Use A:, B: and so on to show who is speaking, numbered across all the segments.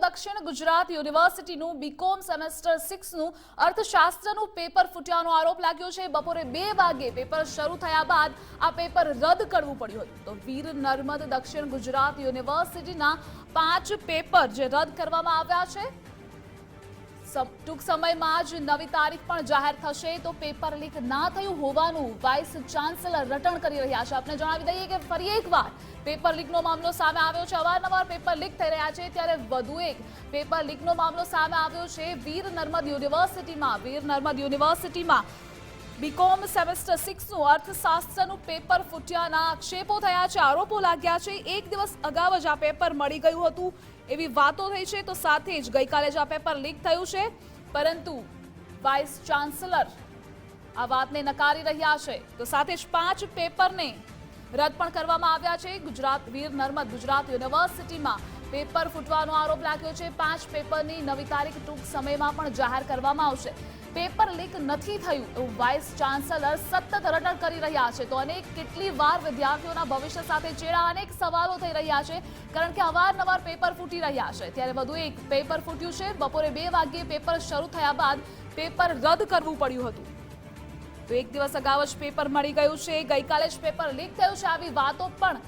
A: દક્ષિણ Gujarat યુનિવર્સિટીનું BCom semester 6 નું અર્થશાસ્ત્રનું paper ફૂટ્યાનો આરોપ લાગ્યો છે। બપોરે 2 વાગે પેપર શરૂ થયા બાદ આ પેપર રદ કરવું પડ્યું હતું। તો વીર નર્મદ દક્ષિણ ગુજરાત યુનિવર્સિટીના 5 પેપર જે રદ કરવામાં આવ્યા છે। ટૂંક સમયમાં જ નવી તારીખ પણ જાહેર થશે। તો પેપર લીક ના થયું હોવાનું વાઇસ ચાન્સેલર રટણ કરી રહ્યા છે। આપને જણાવી દઈએ કે ફરી એકવાર પેપર લીકનો મામલો સામે આવ્યો છે। અવારનવાર પેપર લીક થઈ રહ્યા છે, ત્યારે વધુ એક પેપર લીકનો મામલો સામે આવ્યો છે વીર નર્મદ યુનિવર્સિટીમાં બીકોમ સેમેસ્ટર 6 નું અર્થશાસ્ત્રનું પેપર ફૂટ્યાના આક્ષેપો થયા છે, આરોપો લાગ્યા છે। એક દિવસ અગાઉ જ આ પેપર મળી ગયું હતું એવી વાતો થઈ છે। તો સાથે જ ગઈકાલે જ આ પેપર લીક થયું છે, પરંતુ વાઇસ ચાન્સેલર આ વાતને નકારી રહ્યા છે। તો સાથે જ 5 પેપરને રદ પણ કરવામાં આવ્યા છે। વીર નર્મદ ગુજરાત યુનિવર્સિટીમાં પેપર ફૂટવાનો આરોપ લાગ્યો છે। 5 પેપરની નવી તારીખ ટૂંક સમયમાં પણ જાહેર કરવામાં આવશે। પેપર લીક નથી થયું એવું વાઇસ ચાન્સેલર સતત રટણ કરી રહ્યા છે। તો કેટલી વાર વિદ્યાર્થીઓના ભવિષ્ય સાથે ચેડા અનેક સવાલો થઈ રહ્યા છે, કારણ કે અવારનવાર પેપર ફૂટી રહ્યા છે। ત્યારે વધુ એક પેપર ફૂટ્યું છે। બપોરે 2 વાગ્યે પેપર શરૂ થયા બાદ પેપર રદ કરવું પડ્યું હતું। તો એક દિવસ અગાઉ જ પેપર મળી ગયું છે, ગઈકાલે જ પેપર લીક થયું છે, આવી વાતો પણ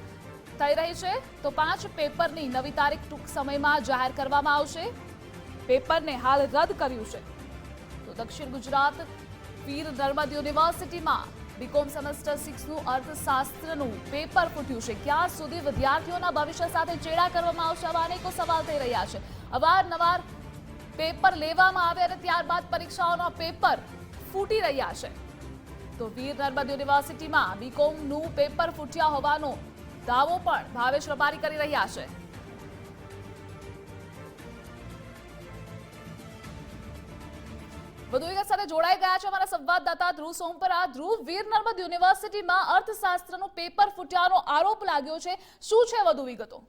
A: થઈ રહી છે। તો 5 પેપરની નવી તારીખ ટૂંક સમયમાં જાહેર કરવામાં આવશે। પેપરને હાલ રદ કર્યું છે। તો દક્ષિણ ગુજરાત વીર નર્મદ યુનિવર્સિટીમાં બીકોમ સેમેસ્ટર 6 નું અર્થશાસ્ત્રનું પેપર ફૂટ્યું છે। ક્યાં સુધી વિદ્યાર્થીઓના ભવિષ્ય સાથે ચેડા કરવામાં આવશે, આવા અનેકો સવાલ થઈ રહ્યા છે। અવારનવાર પેપર લેવામાં આવે અને ત્યારબાદ પરીક્ષાઓના પેપર ફૂટી રહ્યા છે। તો વીર નર્મદ યુનિવર્સિટીમાં બીકોમનું પેપર ફૂટ્યા હોવાનો દાવો પણ ભાવેશ રબારી કરી રહ્યા છે। વધુ વિગત સાથે જોડાઈ ગયા છે અમારા સંવાદદાતા ધ્રુવ સોમપરા। ધ્રુવ, વીર નર્મદ યુનિવર્સિટીમાં અર્થશાસ્ત્રનું પેપર ફૂટ્યાનો આરોપ લાગ્યો છે, શું છે વધુ વિગતો?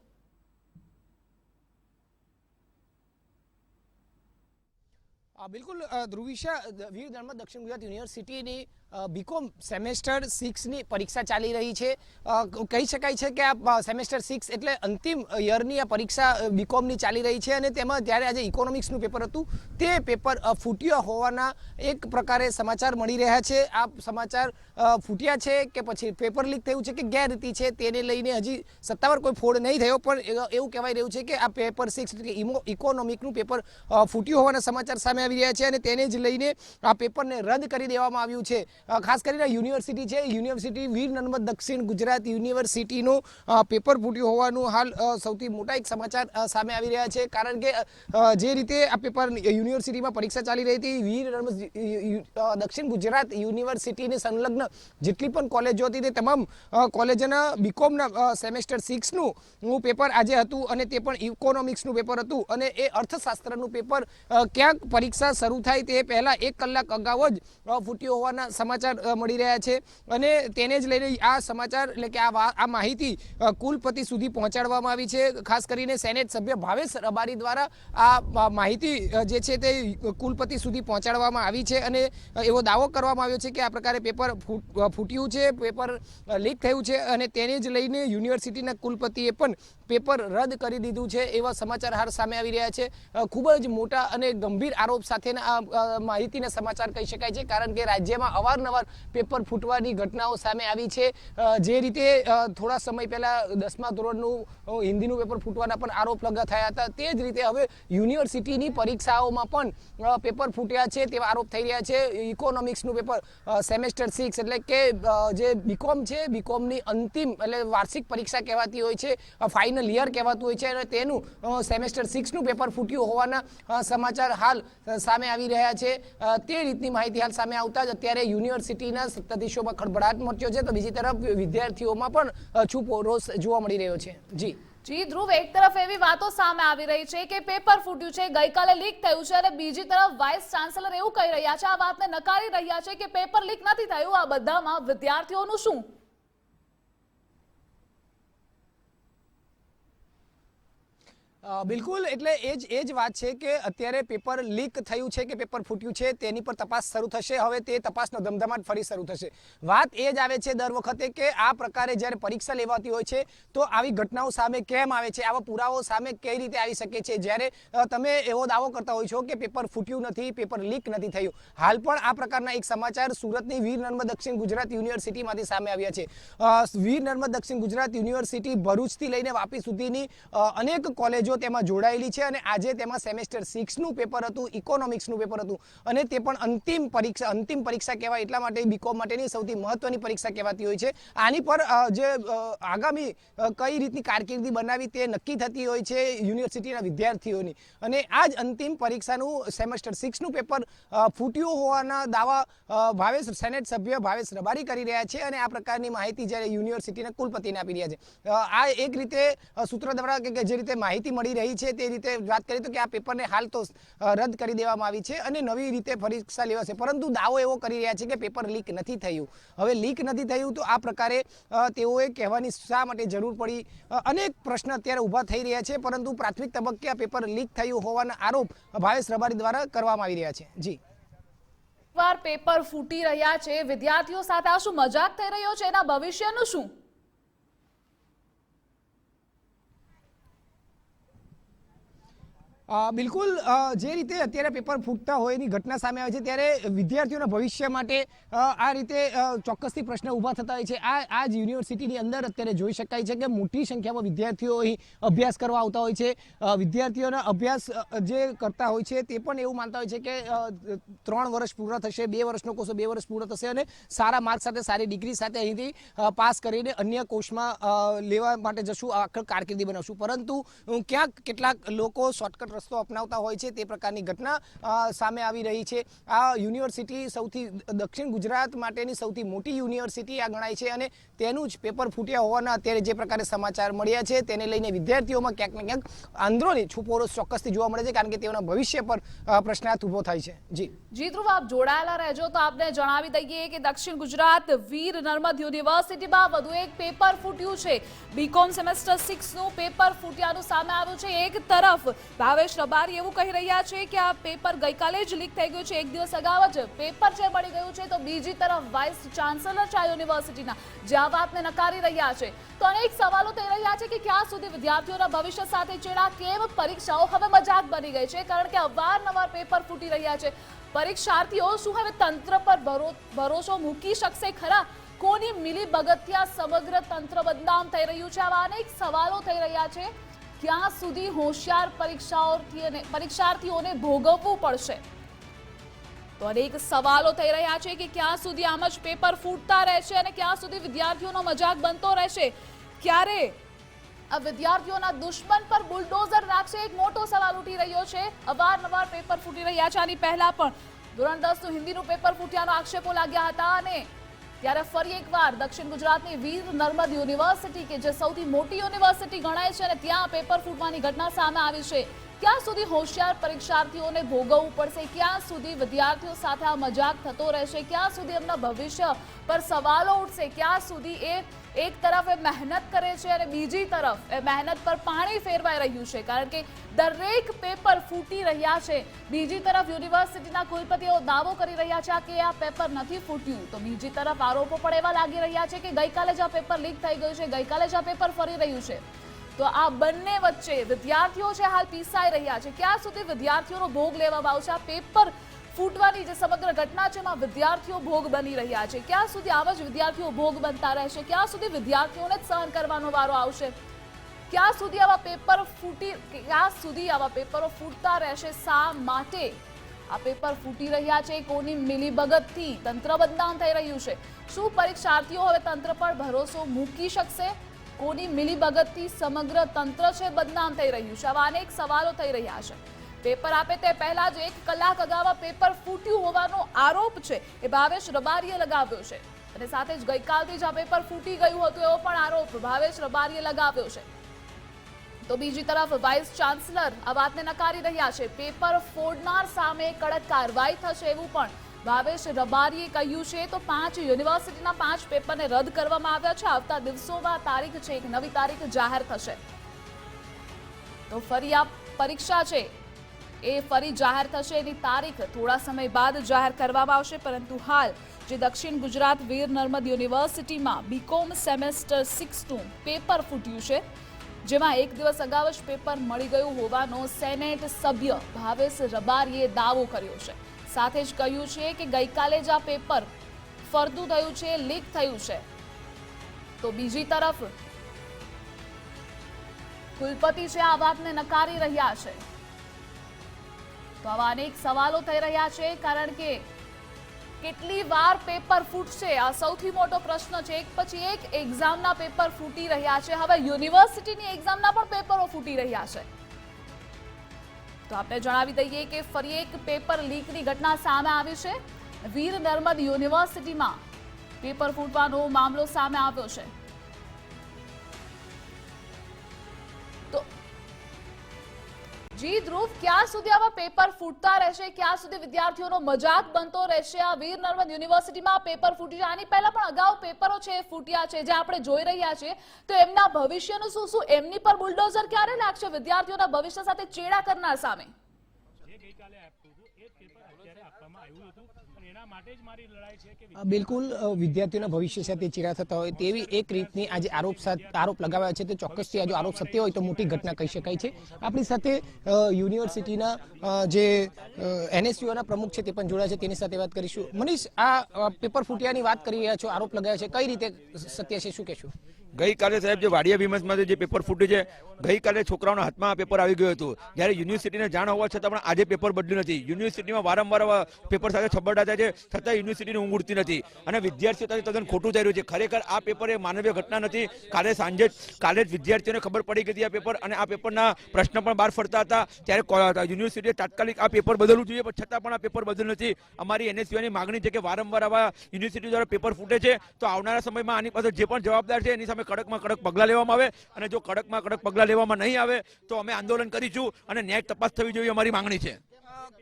B: બિલકુલ ધ્રુવિશા, વીર નર્મદ દક્ષિણ ગુજરાત યુનિવર્સિટીની બીકોમ સેમેસ્ટર 6 ની પરીક્ષા ચાલી રહી છે। કહી શકાય છે કે આ સેમેસ્ટર 6 એટલે અંતિમ યરની આ પરીક્ષા બીકોમની ચાલી રહી છે, અને તેમાં જ્યારે આજે ઇકોનોમિક્સનું પેપર હતું તે પેપર ફૂટ્યા હોવાના એક પ્રકારે સમાચાર મળી રહ્યા છે। આ સમાચાર ફૂટ્યા છે કે પછી પેપર લીક થયું છે કે ગેરરીતિ છે, તેને લઈને હજી સત્તાવાર કોઈ ફોડ નહીં થયો, પણ એવું કહેવાય રહ્યું છે કે આ પેપર 6 એટલે કે ઇકોનોમિકનું પેપર ફૂટ્યું હોવાના સમાચાર સામે આવી રહ્યા છે, અને તેને જ લઈને આ પેપરને રદ કરી દેવામાં આવ્યું છે। ખાસ કરીને યુનિવર્સિટી છે, યુનિવર્સિટી વીર નર્મદ દક્ષિણ ગુજરાત યુનિવર્સિટીનું પેપર ફૂટ્યું હોવાનું હાલ સૌથી મોટા એક સમાચાર સામે આવી રહ્યા છે। કારણ કે જે રીતે આ પેપર યુનિવર્સિટીમાં પરીક્ષા ચાલી રહી હતી, વીર નર્મદ દક્ષિણ ગુજરાત યુનિવર્સિટીને સંલગ્ન જેટલી પણ કોલેજો હતી તે તમામ કોલેજોના બીકોમના સેમેસ્ટર 6 નું પેપર આજે હતું, અને તે પણ ઇકોનોમિક્સનું પેપર હતું, અને એ અર્થશાસ્ત્રનું પેપર ક્યાંક પરીક્ષા શરૂ થાય તે પહેલા 1 કલાક અગાઉ જ ફૂટ્યો હોવાના સમાચાર મળી રહ્યા છે। અને તેને જ લઈને આ સમાચાર એટલે કે આ માહિતી કુલપતિ સુધી પહોંચાડવામાં આવી છે। ખાસ કરીને સેનેટ સભ્ય ભાવેશ રબારી દ્વારા આ માહિતી જે છે તે કુલપતિ સુધી પહોંચાડવામાં આવી છે, અને એવો દાવો કરવામાં આવ્યો છે કે આ પ્રકારે પેપર ફૂટ્યું છે, પેપર લીક થયું છે, અને તેને જ લઈને યુનિવર્સિટીના કુલપતિએ પણ પેપર રદ કરી દીધું છે, એવા સમાચાર હાલ સામે આવી રહ્યા છે। ખૂબ જ મોટા અને ગંભીર આરોપ સાથેના આ માહિતીના સમાચાર કહી શકાય છે, કારણ કે રાજ્યમાં અવારનવાર પેપર ફૂટવાની ઘટનાઓ સામે આવી છે। જે રીતે થોડા સમય પહેલા 10મા ધોરણનું હિન્દીનું પેપર ફૂટવાના પણ આરોપ થયા હતા, તે જ રીતે હવે યુનિવર્સિટીની પરીક્ષાઓમાં પણ પેપર ફૂટ્યા છે તેવા આરોપ થઈ રહ્યા છે। ઇકોનોમિક્સનું પેપર સેમેસ્ટર 6 એટલે કે જે બીકોમ છે, બીકોમની અંતિમ એટલે વાર્ષિક પરીક્ષા કહેવાતી હોય છે, ફાઇનલ યર કહેવાતું હોય છે, અને તેનું સેમેસ્ટર 6 નું પેપર ફૂટ્યું હોવાના સમાચાર હાલ સામે આવી રહ્યા છે। તે રીતની માહિતી હાલ સામે આવતા જ અત્યારે યુનિવર્સિટીના સત્તાધીશોમાં ખળભળાટ મચ્યો છે, તો બીજી તરફ વિદ્યાર્થીઓમાં પણ છૂપો રોષ જોવા મળી રહ્યો છે। જી
A: ધ્રુવ, એક તરફ એવી વાતો સામે આવી રહી છે કે પેપર ફૂટ્યું છે, ગઈકાલે લીક થયું છે, અને બીજી તરફ વાઇસ ચાન્સેલર એવું કહી રહ્યા છે, આ વાતને નકારી રહ્યા છે કે પેપર લીક નથી થયું। આ બધામાં વિદ્યાર્થીઓનું શું?
B: બિલકુલ, એટલે એ જ વાત છે કે અત્યારે પેપર લીક થયું છે કે પેપર ફૂટ્યું છે તેની પર તપાસ શરૂ થશે. હવે તે તપાસનો ધમધમાટ ફરી શરૂ થશે. વાત એ જ આવે છે દર વખતે કે આ પ્રકારે જ્યારે પરીક્ષા લેવાતી હોય છે તો આવી ઘટનાઓ સામે કેમ આવે છે, આવા પુરાવાઓ સામે કઈ રીતે આવી શકે છે, જ્યારે તમે એવો દાવો કરતા હોય છો કે પેપર ફૂટ્યું નથી, પેપર લીક નથી થયું. હાલ પણ આ પ્રકારના એક સમાચાર સુરતની વીર નર્મદ દક્ષિણ ગુજરાત યુનિવર્સિટીમાંથી સામે આવ્યા છે. વીર નર્મદ દક્ષિણ ગુજરાત યુનિવર્સિટી ભરૂચથી લઈને વાપી સુધીની અનેક કોલેજો તેમાં જોડાયેલી છે અને આજે તેમાં સેમેસ્ટર 6 નું પેપર હતું, ઇકોનોમિક્સનું પેપર હતું અને તે પણ અંતિમ પરીક્ષા કહેવાય એટલા માટે બીકોમ માટેની સૌથી મહત્વની પરીક્ષા કહેવાતી હોય છે. આની પર જે આગામી કઈ રીતની કારકિર્દી બનાવી તે નક્કી થતી હોય છે યુનિવર્સિટીના વિદ્યાર્થીઓની. અને આ જ અંતિમ પરીક્ષાનું સેમેસ્ટર 6 નું પેપર ફૂટ્યું હોવાના દાવા સેનેટ સભ્ય ભાવેશ રબારી કરી રહ્યા છે અને આ પ્રકારની માહિતી જ્યારે યુનિવર્સિટીના કુલપતિને આપી રહ્યા છે. આ એક રીતે સૂત્રો દ્વારા કે જે રીતે માહિતી મળી રહી છે તે રીતે વાત કરીએ તો કે આ પેપરને હાલ તો રદ કરી દેવામાં આવી છે અને નવી રીતે પરીક્ષા લેવાશે. પરંતુ દાવો એવો કરી રહ્યા છે કે પેપર લીક નથી થયું. હવે લીક નથી થયું તો આ પ્રકારે તેઓએ કહેવાની શા માટે જરૂર પડી? અનેક પ્રશ્ન અત્યારે ઊભા થઈ રહ્યા છે. પરંતુ પ્રાથમિક તબક્કે આ પેપર લીક થયું હોવાના આરોપ ભાવેશ રબારી દ્વારા કરવામાં આવી રહ્યા છે. જી,
A: વાર પેપર ફૂટી રહ્યા છે, વિદ્યાર્થીઓ સાથે આ શું મજાક થઈ રહ્યો છે? એના ભવિષ્યનું શું?
B: બિલકુલ, જે રીતે અત્યારે પેપર ફૂટતા હોય એની ઘટના સામે આવે છે ત્યારે વિદ્યાર્થીઓના ભવિષ્ય માટે આ રીતે ચોક્કસથી પ્રશ્ન ઊભા થતા હોય છે. આ જ યુનિવર્સિટીની અંદર અત્યારે જોઈ શકાય છે કે મોટી સંખ્યામાં વિદ્યાર્થીઓ અહીં અભ્યાસ કરવા આવતા હોય છે. વિદ્યાર્થીઓના અભ્યાસ જે કરતા હોય છે તે પણ એવું માનતા હોય છે કે 3 વર્ષ પૂરા થશે, 2 વર્ષનો કોર્સ 2 વર્ષ પૂરા થશે અને સારા માર્ક સાથે સારી ડિગ્રી સાથે અહીંથી પાસ કરીને અન્ય કોર્સમાં લેવા માટે જશું, આખર કારકિર્દી બનાવશું. પરંતુ ક્યાંક કેટલાક લોકો શોર્ટકટ રસ્તો અપનાવતા હોય છે તે પ્રકારની ઘટના સામે આવી રહી છે. આ યુનિવર્સિટી સૌથી દક્ષિણ ગુજરાત માટેની સૌથી મોટી યુનિવર્સિટી આ ગણાય છે અને તેનું જ પેપર ફૂટ્યા હોવાના અત્યારે જે પ્રકારે સમાચાર મળ્યા છે તેને લઈને વિદ્યાર્થીઓમાં ક્યાંક ને ક્યાંક આંદોલન છુપો ચોક્કસથી જોવા મળે છે, કારણ કે તેઓના ભવિષ્ય પર પ્રશ્નાર્થ ઊભો થાય છે.
A: જી ધ્રુવ, આપ જોડાયેલા રહેજો. તો આપને જણાવી દઈએ કે દક્ષિણ ગુજરાત વીર નર્મદ યુનિવર્સિટીમાં વધુ એક પેપર ફૂટ્યું છે. બીકોમ સેમેસ્ટર 6 નું પેપર ફૂટ્યાનું સામે આવ્યું છે. એક તરફ ભાવેશ રબારી એવું કહી રહ્યા છે કે આ પેપર ગઈકાલે જ લીક થઈ ગયું છે, એક દિવસ અગાઉ જ પેપર જે મળી ગયું છે. તો બીજી તરફ વાઇસ ચાન્સેલર છે આ યુનિવર્સિટીના, જે આ વાતને નકારી રહ્યા છે. તો અનેક સવાલો થઈ રહ્યા છે કે ક્યાં સુધી વિદ્યાર્થીઓના ભવિષ્ય સાથે ચેડા, કેમ પરીક્ષાઓ હવે મજાક બની ગઈ છે, કારણ કે અવારનવાર પેપર ફૂટી રહ્યા છે. પરીક્ષાર્થીઓ શું હવે તંત્ર પર ભરોસો મૂકી શકશે ખરા? કોની મિલી ભગતથી આ સમગ્ર તંત્ર બદનામ થઈ રહ્યું છે? આવા અનેક સવાલો થઈ રહ્યા છે. ક્યાં સુધી હોશિયાર પરીક્ષાર્થીઓને ભોગવવું પડશે? તો અનેક સવાલો થઈ રહ્યા છે કે ક્યાં સુધી આમ જ પેપર ફૂટતા રહેશે અને ક્યાં સુધી વિદ્યાર્થીઓનો મજાક બનતો રહેશે? ક્યારે આ વિદ્યાર્થીઓના દુશ્મન પર બુલડોઝર રાખશે? એક મોટો સવાલ ઉઠી રહ્યો છે. અવારનવાર પેપર ફૂટી રહ્યા છે. આની પહેલા પણ ધોરણ 10 નું હિન્દીનું પેપર ફૂટ્યાનો આક્ષેપો લાગ્યા હતા અને ત્યારે ફરી એકવાર દક્ષિણ ગુજરાતની વીર નર્મદ યુનિવર્સિટી કે જે સૌથી મોટી યુનિવર્સિટી ગણાય છે અને ત્યાં પેપર ફૂટવાની ઘટના સામે આવી છે. ક્યાં સુધી હોશિયાર પરીક્ષાર્થીઓને ભોગવવું પડશે? ક્યાં સુધી વિદ્યાર્થીઓ સાથે આ મજાક થતો રહેશે? ક્યાં સુધી એમના ભવિષ્ય પર સવાલો ઉઠશે? ક્યાં સુધી એક તરફ એ મહેનત કરે છે અને બીજી તરફ એ મહેનત પર પાણી ફેરવાઈ રહ્યું છે, કારણ કે દરેક પેપર ફૂટી રહ્યા છે. બીજી તરફ યુનિવર્સિટીના કુલપતિઓ દાવો કરી રહ્યા છે કે આ પેપર નથી ફૂટ્યું, તો બીજી તરફ આરોપો પણ એવા લાગી રહ્યા છે કે ગઈકાલે જ આ પેપર લીક થઈ ગયું છે, ગઈકાલે જ આ પેપર ફરી રહ્યું છે. તો આ બંને વચ્ચે વિદ્યાર્થીઓ છે હાલ પીસાઈ રહ્યા છે. ક્યાં સુધી વિદ્યાર્થીઓનો ભોગ લેવામાં આવશે? આ પેપર ફૂટવાની જે સમગ્ર ઘટના છે એમાં વિદ્યાર્થીઓ ભોગ બની રહ્યા છે. ક્યાં સુધી આમ જ વિદ્યાર્થીઓ ભોગ બનતા રહેશે? ક્યાં સુધી વિદ્યાર્થીઓને જ સહન કરવાનો વારો આવશે? ક્યાં સુધી આવા પેપરો ફૂટતા રહેશે? શા માટે આ પેપર ફૂટી રહ્યા છે? કોની મિલીભગતથી તંત્ર બદનામ થઈ રહ્યું છે? શું પરીક્ષાર્થીઓ હવે તંત્ર પર ભરોસો મૂકી શકશે? કોની મિલીભગતથી સમગ્ર તંત્ર છે બદનામ થઈ રહ્યું છે? આવા અનેક સવાલો થઈ રહ્યા છે. પેપર આપે તે પહેલા જ 1 કલાક અગાઉ પેપર ફૂટ્યું હોવાનો આરોપ છે એ ભાવેશ રબારીએ લગાવ્યો છે અને સાથે જ ગઈકાલથી જ આ પેપર ફૂટી ગયું હતું એવો પણ આરોપ ભાવેશ રબારીએ લગાવ્યો છે. તો બીજી તરફ વાઇસ ચાન્સલર આ વાતને નકારી રહ્યા છે. પેપર ફોડનાર સામે કડક કાર્યવાહી થશે એવું પણ ભાવેશ રબારીએ કહ્યું છે. તો 5 યુનિવર્સિટીના 5 પેપરને રદ કરવામાં આવ્યા છે. આવતા દિવસોમાં તારીખ છે, એક નવી તારીખ જાહેર થશે. તો ફરી આ પરીક્ષા છે એ ફરી જાહેર થશે, એની તારીખ થોડા સમય બાદ જાહેર કરવામાં આવશે. પરંતુ હાલ જે દક્ષિણ ગુજરાત વીર નર્મદ યુનિવર્સિટીમાં બીકોમ સેમેસ્ટર 6નું પેપર ફૂટ્યું છે, જેમાં એક દિવસ અગાઉ જ પેપર મળી ગયું હોવાનો સેનેટ સભ્ય ભાવેશ રબારીએ દાવો કર્યો છે. સાથે જ કહ્યું છે કે ગઈકાલે જ આ પેપર ફરતું થયું છે, લીક થયું છે. તો બીજી તરફ કુલપતિ છે આ વાતને નકારી રહ્યા છે. તો આવા અનેક સવાલો થઈ રહ્યા છે, કારણ કે કેટલી વાર પેપર ફૂટશે આ સૌથી મોટો પ્રશ્ન છે. એક પછી એક એક્ઝામના પેપર ફૂટી રહ્યા છે. હવે યુનિવર્સિટીની એક્ઝામના પણ પેપરો ફૂટી રહ્યા છે. તો આપણે જણાવી દઈએ કે ફરી એક પેપર લીકની ઘટના સામે આવી છે. વીર નર્મદ યુનિવર્સિટીમાં પેપર ફૂટવાનો મામલો સામે આવ્યો છે. તો જી ધ્રુવ, ક્યાં સુધી આવા પેપર ફૂટતા રહેશે? ક્યાં સુધી વિદ્યાર્થીઓનો મજાક બનતો રહેશે? આ વીર નર્મદ યુનિવર્સિટીમાં પેપર ફૂટી છે, આની પહેલા પણ અગાઉ પેપરો છે ફૂટ્યા છે, જે આપણે જોઈ રહ્યા છીએ. તો એમના ભવિષ્યનું શું? એમની પર બુલડોઝર ક્યારે લાગશે વિદ્યાર્થીઓના ભવિષ્ય સાથે ચેડા કરનાર સામે?
B: બિલકુલ, વિદ્યાર્થીઓના ભવિષ્ય સાથે ચેડા થતા હોય તેવી એક રીતની આજે આરોપ લગાવ્યા છે. તે ચોક્કસથી આ જો આરોપ સત્ય હોય તો મોટી ઘટના કહી શકાય છે. આપણી સાથે યુનિવર્સિટીના જે એનએસયુના પ્રમુખ છે તે પણ જોડાયા છે, તેની સાથે વાત કરીશું. મનીષ, આ પેપર ફૂટ્યાની વાત કરી રહ્યા છો, આરોપ લગાવ્યા છે, કઈ રીતે સત્ય છે, શું કહેશું?
C: ગઈકાલે સાહેબ જે વાડિયા વિમસમાંથી જે પેપર ફૂટ્યું છે, ગઈકાલે છોકરાઓના હાથમાં આ પેપર આવી ગયું હતું. જ્યારે યુનિવર્સિટીને જાણ હોવા છતાં પણ આજે પેપર બદલ્યું નથી. યુનિવર્સિટીમાં વારંવાર પેપર સાથે છબરડા થાય છે, છતાં યુનિવર્સિટીની ઊંઘ ઉડતી નથી અને વિદ્યાર્થીઓ સાથે તદ્દન ખોટું થઈ રહ્યું છે. ખરેખર આ પેપર એ માનવીય ઘટના નથી. કાલે જ વિદ્યાર્થીઓને ખબર પડી ગઈ હતી આ પેપર, અને આ પેપરના પ્રશ્ન પણ બહાર ફરતા હતા. ત્યારે યુનિવર્સિટીએ તાત્કાલિક આ પેપર બદલવું જોઈએ, પણ છતાં પણ આ પેપર બદલ્યું નથી. અમારી એનએસયુની માગણી છે કે વારંવાર આવા યુનિવર્સિટી દ્વારા પેપર ફૂટે છે તો આવનારા સમયમાં આની પાસે જે પણ જવાબદાર છે એની સામે કડકમાં કડક પગલાં લેવામાં આવે, અને જો કડકમાં કડક પગલાં લેવામાં નહીં આવે તો અમે આંદોલન કરીશું અને ન્યાય તપાસ થવી જોઈએ, અમારી માંગણી છે.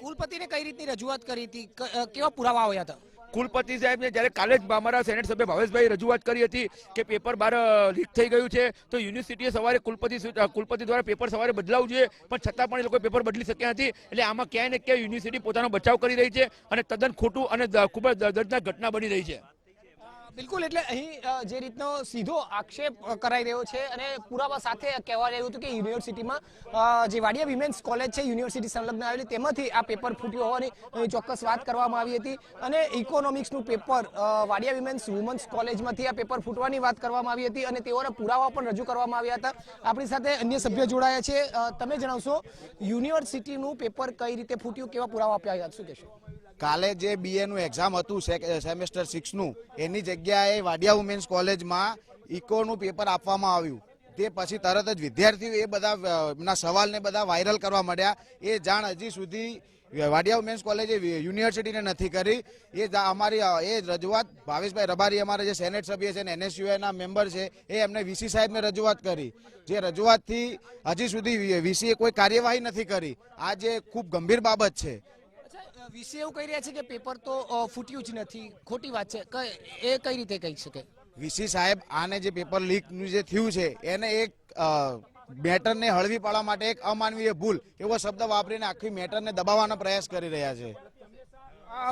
B: કુલપતિને કઈ રીતની રજૂઆત કરી હતી, કેવા પુરાવા આવ્યા હતા?
C: કુલપતિ સાહેબને જ્યારે કાલે જ અમારા સેનેટ સભ્ય ભાવેશભાઈ રજૂઆત કરી હતી કે પેપર બહાર લીક થઈ ગયું છે, તો યુનિવર્સિટીએ સવારે કુલપતિ દ્વારા પેપર સવારે બદલાવવું જોઈએ, પણ છતાં પણ એ લોકો પેપર બદલી શક્યા નથી. એટલે આમાં ક્યાંય ને ક્યાંય યુનિવર્સિટી પોતાનો બચાવ કરી રહી છે અને તદ્દન ખોટું અને ખૂબ જ દર્દનાક ઘટના બની રહી છે.
B: બિલકુલ, એટલે અહીં જે રીતનો સીધો આક્ષેપ કરાઈ રહ્યો છે અને પુરાવા સાથે કહેવા રહ્યું હતું કે યુનિવર્સિટીમાં જે વાડિયા વિમેન્સ કોલેજ છે, યુનિવર્સિટી સંલગ્ન આવેલી, તેમાંથી આ પેપર ફૂટ્યું હોવાની ચોક્કસ વાત કરવામાં આવી હતી. અને ઇકોનોમિક્સનું પેપર વાડિયા વુમન્સ કોલેજમાંથી આ પેપર ફૂટવાની વાત કરવામાં આવી હતી અને તેઓના પુરાવા પણ રજૂ કરવામાં આવ્યા હતા. આપણી સાથે અન્ય સભ્ય જોડાયા છે. તમે જણાવશો યુનિવર્સિટીનું પેપર કઈ રીતે ફૂટ્યું, કેવા પુરાવા આપ્યા હતા, શું કહેશો?
D: કાલે જે બીએનું એક્ઝામ હતું સેમેસ્ટર 6નું, એની જગ્યાએ વાડિયા વુમેન્સ કોલેજમાં ઇકોનું પેપર આપવામાં આવ્યું. તે પછી તરત જ વિદ્યાર્થીઓ એ બધા સવાલને બધા વાયરલ કરવા માંડ્યા. એ જાણ હજી સુધી વાડિયા વુમેન્સ કોલેજે યુનિવર્સિટીને નથી કરી. અમારી એ રજૂઆત ભાવેશભાઈ રબારી, અમારા જે સેનેટ સભ્ય છે અને એનએસયુના મેમ્બર છે, એ એમને વીસી સાહેબને રજૂઆત કરી. જે રજૂઆતથી હજી સુધી વીસીએ કોઈ કાર્યવાહી નથી કરી. આ જે ખૂબ ગંભીર બાબત છે.
B: વીસી એવું કહી રહ્યા છે કે પેપર તો ફૂટ્યું જ નથી, ખોટી વાત છે, એ કઈ રીતે કહી શકે?
D: વીસી સાહેબ આને જે પેપર લીકનું જે થયું છે એને એક મેટરને હળવી પાડવા માટે એક અમાનવીય ભૂલ એવો શબ્દ વાપરીને આખી મેટરને દબાવવાનો પ્રયાસ કરી રહ્યા છે.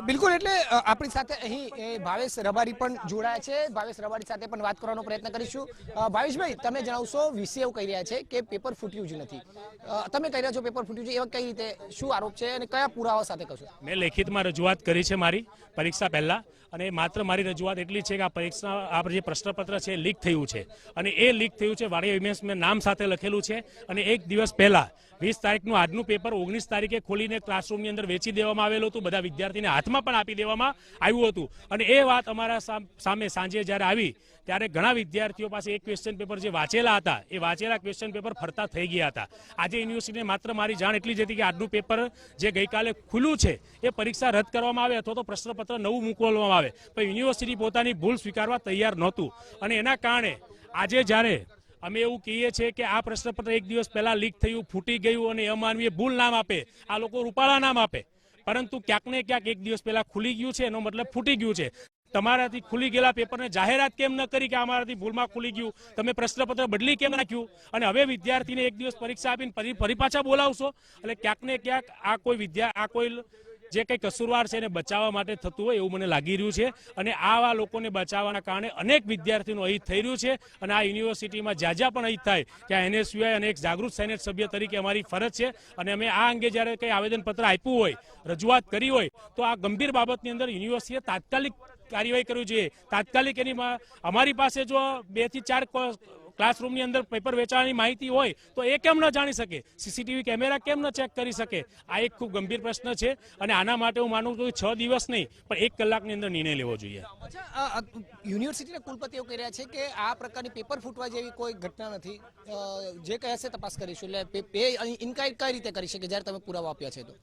B: બિલકુલ, એટલે આપણી સાથે અહીં ભાવેશ રબારી પણ જોડાયા છે. ભાવેશ રબારી સાથે પણ વાત કરવાનો પ્રયત્ન કરીશું. ભાવેશભાઈ, તમે જણાવશો, વીસી એવું કહી રહ્યા છે કે પેપર ફૂટ્યું જ નથી, તમે કહી રહ્યા છો પેપર ફૂટ્યું છે, એવા કઈ રીતે, શું આરોપ છે અને કયા પુરાવા સાથે કહશો?
E: મેં લેખિતમાં રજૂઆત કરી છે મારી પરીક્ષા પહેલા, અને માત્ર મારી રજૂઆત એટલી છે કે આ જે પ્રશ્નપત્ર છે લીક થયું છે, અને એ લીક થયું છે વાડિયા વિમેન્સના નામ સાથે લખેલું છે. અને એક દિવસ પહેલા 20 તારીખનું આજનું પેપર 19 તારીખે ખોલીને ક્લાસરૂમની અંદર વેચી દેવામાં આવેલું હતું, બધા વિદ્યાર્થીને હાથમાં પણ આપી દેવામાં આવ્યું હતું. અને એ વાત અમારા સામે સાંજે જ્યારે આવી ત્યારે ઘણા વિદ્યાર્થીઓ પાસે એક ક્વેશ્ચન પેપર જે વાંચેલા હતા, એ વાંચેલા ક્વેશ્ચન પેપર ફરતા થઈ ગયા હતા. આજે યુનિવર્સિટીને માત્ર મારી જાણ એટલી જ હતી કે આજનું પેપર જે ગઈકાલે ખુલ્લું છે એ પરીક્ષા રદ કરવામાં આવે અથવા તો પ્રશ્નપત્ર નવું મોકલવામાં આવે, પણ યુનિવર્સિટી પોતાની ભૂલ સ્વીકારવા તૈયાર નહોતું. અને એના કારણે આજે જ્યારે અમે એવું કહીએ છીએ કે આ પ્રશ્નપત્ર એક દિવસ પહેલા લીક થયું, ફૂટી ગયું અને અમાનવીય ભૂલ નામ આપે, આ લોકો રૂપાળા નામ આપે, પરંતુ ક્યાંક ને ક્યાંક એક દિવસ પહેલા ખુલી ગયું છે, એનો મતલબ ફૂટી ગયું છે. તમારાથી ખુલી ગયેલા પેપરને જાહેરાત કેમ ન કરી કે અમારાથી ભૂલમાં ખુલી ગયું, તમે પ્રશ્નપત્ર બદલી કેમ નાખ્યું, અને હવે વિદ્યાર્થીને એક દિવસ પરીક્ષા આપીને ફરી પાછા બોલાવશો? એટલે ક્યાંક ને ક્યાંક આ કોઈ જે કંઈ કસૂરવાર છે એને બચાવવા માટે થતું હોય એવું મને લાગી રહ્યું છે, અને આવા લોકોને બચાવવાના કારણે અનેક વિદ્યાર્થીઓનું અહિત થઈ રહ્યું છે. અને આ યુનિવર્સિટીમાં જ્યાં પણ અહિત થાય ત્યાં NSUI અને એક જાગૃત સેનેટ સભ્ય તરીકે અમારી ફરજ છે, અને અમે આ અંગે જ્યારે કંઈ આવેદનપત્ર આપ્યું હોય, રજૂઆત કરી હોય, તો આ ગંભીર બાબતની અંદર યુનિવર્સિટીએ તાત્કાલિક કાર્યવાહી કરવી જોઈએ. તાત્કાલિક અમારી પાસે જો 2 થી 4 ક્લાસરૂમની અંદર પેપર વેચાવાની માહિતી હોય તો એ કેમ ન જાણી શકે? CCTV કેમેરા કેમ ન ચેક કરી શકે? આ એક ખૂબ ગંભીર પ્રશ્ન છે, અને આના માટે હું માનું છું કે 6 દિવસ નહીં પણ 1 કલાકની અંદર નિર્ણય લેવો જોઈએ.
B: યુનિવર્સિટીના કુલપતિઓ કહી રહ્યા છે કે આ પ્રકારની પેપર ફૂટવા જેવી કોઈ ઘટના નથી. જે કહે છે તપાસ કરીશું. એટલે ઇન્ક્વાયરી કઈ રીતે કરી શકે જ્યારે તમે પુરાવા આપ્યા છે તો?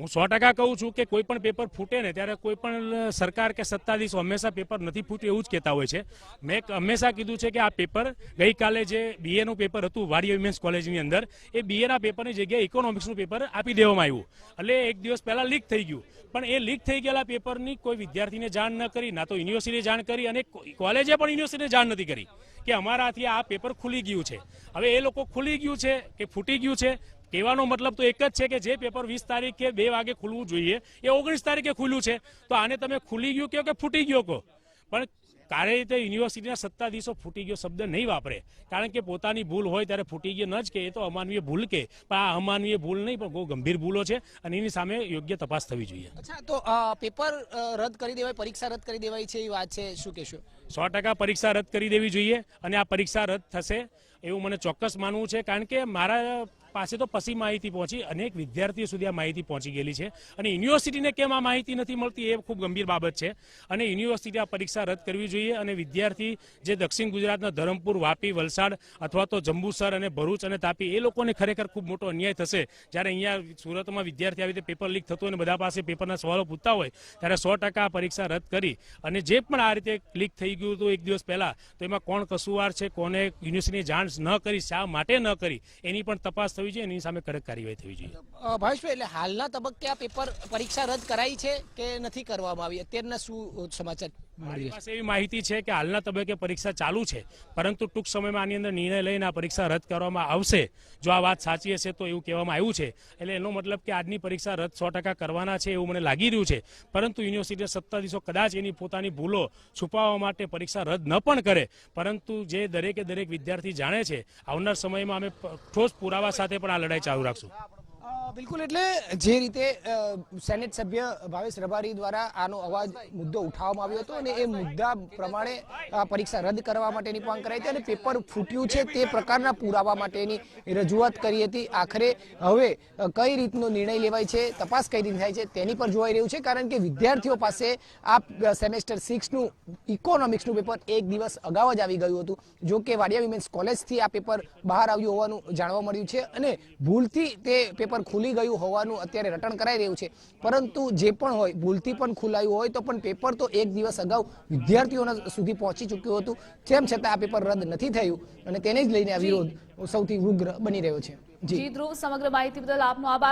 E: હું 100% કહું છું કે કોઈ પણ પેપર ફૂટે ને ત્યારે કોઈ પણ સરકાર કે સત્તાધીશો હંમેશા પેપર નથી ફૂટ્યું એવું જ કહેતા હોય છે. મેં હંમેશા કીધું છે કે આ પેપર ગઈકાલે જે BA નું પેપર હતું વાડિયા વિમેન્સ કોલેજની અંદર, એ BA ના પેપરની જગ્યાએ ઇકોનોમિક્સનું પેપર આપી દેવામાં આવ્યું. એટલે 1 દિવસ પહેલા લીક થઈ ગયું, પણ એ લીક થઈ ગયેલા પેપરની કોઈ વિદ્યાર્થીને જાણ ન કરી, ના તો યુનિવર્સિટીએ જાણ કરી, અને કોલેજે પણ યુનિવર્સિટીને જાણ નથી કરી કે અમારાથી આ પેપર ખુલી ગયું છે. હવે એ લોકો ખુલી ગયું છે કે ફૂટી ગયું છે, કહેવાનો મતલબ તો એક જ છે કે જે પેપર 20 તારીખે 2 વાગે ખુલવું જોઈએ એ 19 તારીખે ખુલ્યું છે, તો આને તમે ખુલી ગયું કહો કે ફૂટી ગયો કહો, પણ કાર્ય રીતે યુનિવર્સિટીના સત્તાધીશો ફૂટી ગયો શબ્દ નહીં વાપરે, કારણ કે પોતાની ભૂલ હોય ત્યારે ફૂટી ગયો ન જ કે, એ તો અમાનવીય ભૂલ કે, પણ આ અમાનવીય ભૂલ નહીં પણ બહુ ગંભીર ભૂલો છે, અને એની સામે યોગ્ય તપાસ થવી જોઈએ.
B: અચ્છા, તો પેપર રદ કરી દેવાય, પરીક્ષા રદ કરી દેવાય છે એ વાત છે, શું કહેશો?
E: 100% પરીક્ષા રદ કરી દેવી જોઈએ, અને આ પરીક્ષા રદ થશે એવું મને ચોક્કસ માનવું છે, કારણ કે મારા પાસે તો પછી માહિતી પહોંચી, અનેક વિદ્યાર્થીઓ સુધી આ માહિતી પહોંચી ગયેલી છે, અને યુનિવર્સિટીને કેમ આ માહિતી નથી મળતી એ ખૂબ ગંભીર બાબત છે, અને યુનિવર્સિટી આ પરીક્ષા રદ કરવી જોઈએ. અને વિદ્યાર્થી જે દક્ષિણ ગુજરાતના ધરમપુર, વાપી, વલસાડ અથવા તો જંબુસર અને ભરૂચ અને તાપી, એ લોકોને ખરેખર ખૂબ મોટો અન્યાય થશે. જ્યારે અહીંયા સુરતમાં વિદ્યાર્થી આવી રીતે પેપર લીક થતું હોય અને બધા પાસે પેપરના સવાલો પૂછતા હોય, ત્યારે 100% આ પરીક્ષા રદ કરી, અને જે પણ આ રીતે લીક થઈ ગયું હતું 1 દિવસ પહેલા, તો એમાં કોણ કસૂરવાર છે, કોને યુનિવર્સિટીની જાણ ન કરી, શા માટે ન કરી, એની પણ તપાસ થવી જોઈએ, એની સામે કડક કાર્યવાહી થવી જોઈએ.
B: ભાવેશભાઈ, એટલે હાલના તબક્કે આ પેપર પરીક્ષા રદ કરાઈ છે કે નથી કરવામાં આવી? અત્યારના શું સમાચાર?
E: મારી પાસે એવી માહિતી છે કે હાલના તબક્કે પરીક્ષા ચાલુ છે, પરંતુ ટૂંક સમયમાં આની અંદર નિર્ણય લઈને આ પરીક્ષા રદ કરવામાં આવશે. જો આ વાત સાચી હશે તો એવું કહેવામાં આવ્યું છે, એટલે એનો મતલબ કે આજની પરીક્ષા રદ 100% કરવાના છે એવું મને લાગી રહ્યું છે. પરંતુ યુનિવર્સિટીના સત્તાધીશો કદાચ એની પોતાની ભૂલો છુપાવવા માટે પરીક્ષા રદ ન પણ કરે, પરંતુ જે દરેકે દરેક વિદ્યાર્થી જાણે છે, આવનાર સમયમાં અમે ઠોસ પુરાવા સાથે પણ આ લડાઈ ચાલુ રાખશું.
B: બિલકુલ, એટલે જે રીતે સેનેટ સભ્ય ભાવેશ રબારી દ્વારા આનો મુદ્દો ઉઠાવવામાં આવ્યો હતો, અને એ મુદ્દા પ્રમાણે પરીક્ષા રદ કરવા માટેની માંગ કરાઈ હતી, અને પેપર ફૂટ્યું છે તે પ્રકારના પુરાવા માટેની રજૂઆત કરી હતી. આખરે હવે કઈ રીતનો નિર્ણય લેવાય છે, તપાસ કઈ રીતે થાય છે તેની પર જોવાઈ રહ્યું છે, કારણ કે વિદ્યાર્થીઓ પાસે આ સેમેસ્ટર 6 નું ઇકોનોમિક્સનું પેપર 1 દિવસ અગાઉ જ આવી ગયું હતું. જો કે વાડિયા વિમેન્સ કોલેજથી આ પેપર બહાર આવ્યું હોવાનું જાણવા મળ્યું છે, અને ભૂલથી તે પેપર ખુલી ગયું હોવાનું અત્યારે રટણ કરાઈ રહ્યું છે. પરંતુ જે પણ હોય, ભૂલથી પણ ખુલાયું હોય તો પણ પેપર તો 1 દિવસ અગાઉ વિદ્યાર્થીઓના સુધી પહોંચી ચૂક્યું હતું. તેમ છતાં આ પેપર રદ નથી થયું, અને તેને જ લઈને આ વિરોધ સૌથી ઉગ્ર બની રહ્યો છે.
A: જી ધ્રુવ, સમગ્ર માહિતી બદલ આપનો આભાર.